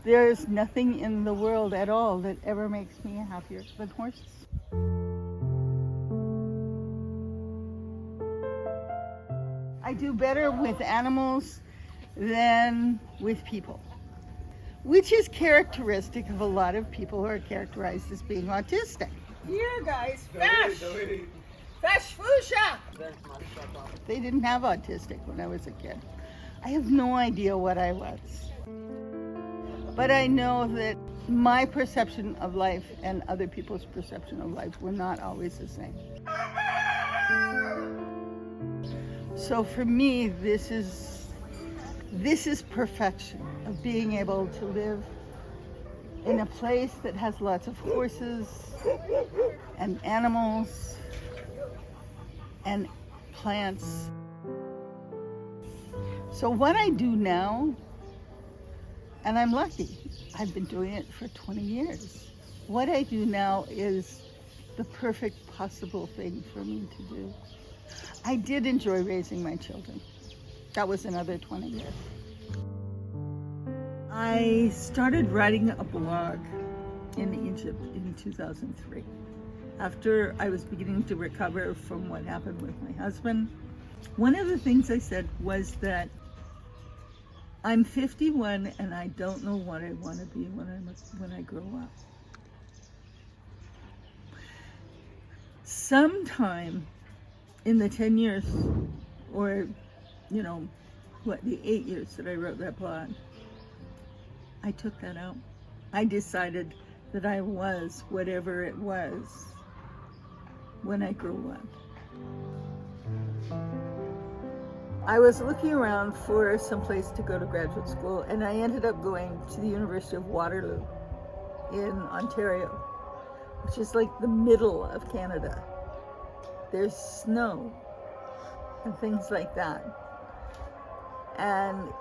There's nothing in the world at all that ever makes me happier than horses. I do better with animals than with people, which is characteristic of a lot of people who are characterized as being autistic. Here, guys, fish! Fish fusha! They didn't have autistic when I was a kid. I have no idea what I was. But I know that my perception of life and other people's perception of life were not always the same. So for me, this is perfection of being able to live in a place that has lots of horses and animals and plants. So what I do now, and I'm lucky, I've been doing it for 20 years. What I do now is the perfect possible thing for me to do. I did enjoy raising my children. That was another 20 years. I started writing a blog in Egypt in 2003. After I was beginning to recover from what happened with my husband, one of the things I said was that I'm 51 and I don't know what I want to be when I grow up. Sometime in the 10 years, or the 8 years that I wrote that blog, I took that out. I decided that I was whatever it was when I grew up. I was looking around for some place to go to graduate school, and I ended up going to the University of Waterloo in Ontario, which is like the middle of Canada. There's snow and things like that. And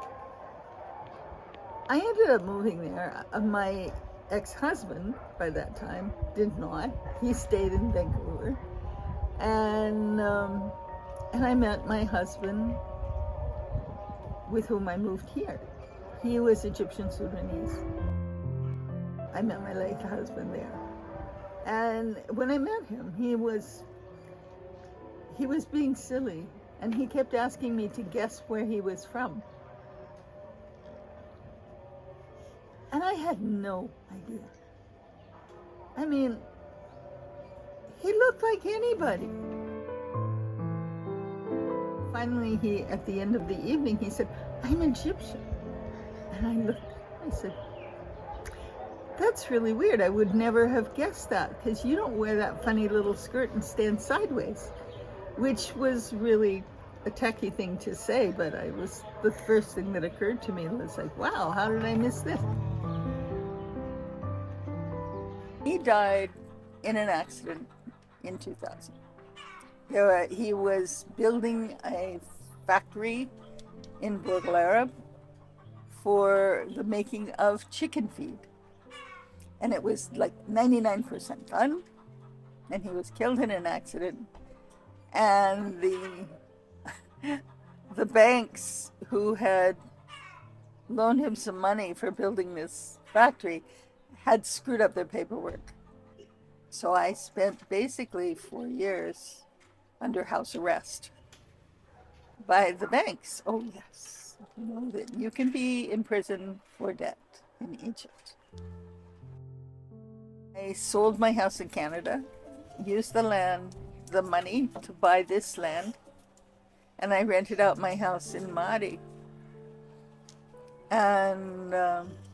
I ended up moving there. My ex-husband, by that time, did not. He stayed in Vancouver. And I met my husband, with whom I moved here. He was Egyptian Sudanese. I met my late husband there. And when I met him, he was being silly, and he kept asking me to guess where he was from. And I had no idea. I mean, he looked like anybody. Finally, at the end of the evening, he said, "I'm Egyptian." And I looked, I said, "That's really weird. I would never have guessed that, because you don't wear that funny little skirt and stand sideways," which was really a tacky thing to say, but the first thing that occurred to me was like, wow, how did I miss this? He died in an accident in 2000. He was building a factory in Bourg-l'Arabe for the making of chicken feed. And it was like 99% done, and he was killed in an accident. And the banks who had loaned him some money for building this factory had screwed up their paperwork. So I spent basically 4 years under house arrest by the banks. Oh yes, you know that you can be in prison for debt in Egypt. I sold my house in Canada, used the money to buy this land, and I rented out my house in Madi and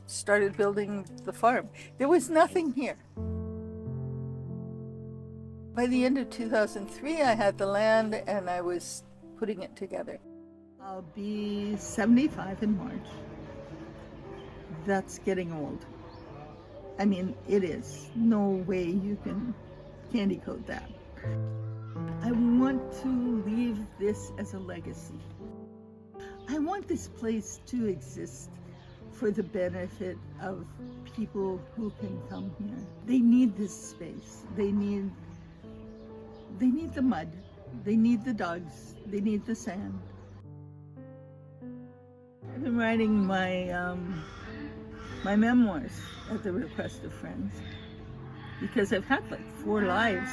started building the farm. There was nothing here. By the end of 2003, I had the land and I was putting it together. I'll be 75 in March. That's getting old. I mean, it is. No way you can candy coat that. I want to leave this as a legacy. I want this place to exist for the benefit of people who can come here. They need this space. They need the mud. They need the dogs. They need the sand. I've been writing my my memoirs at the request of friends, because I've had like 4 lives.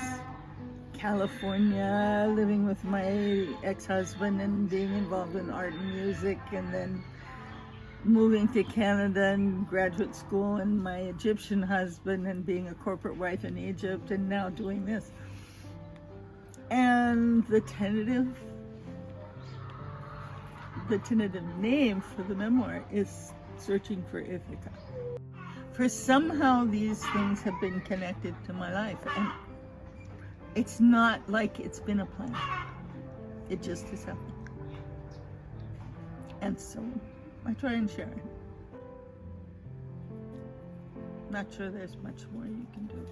California, living with my ex-husband and being involved in art and music, and then moving to Canada and graduate school, and my Egyptian husband, and being a corporate wife in Egypt, and now doing this. And the tentative name for the memoir is Searching for Ithaca. For somehow these things have been connected to my life, and it's not like it's been a plan. It just has happened. And so I try and share it. Not sure there's much more you can do.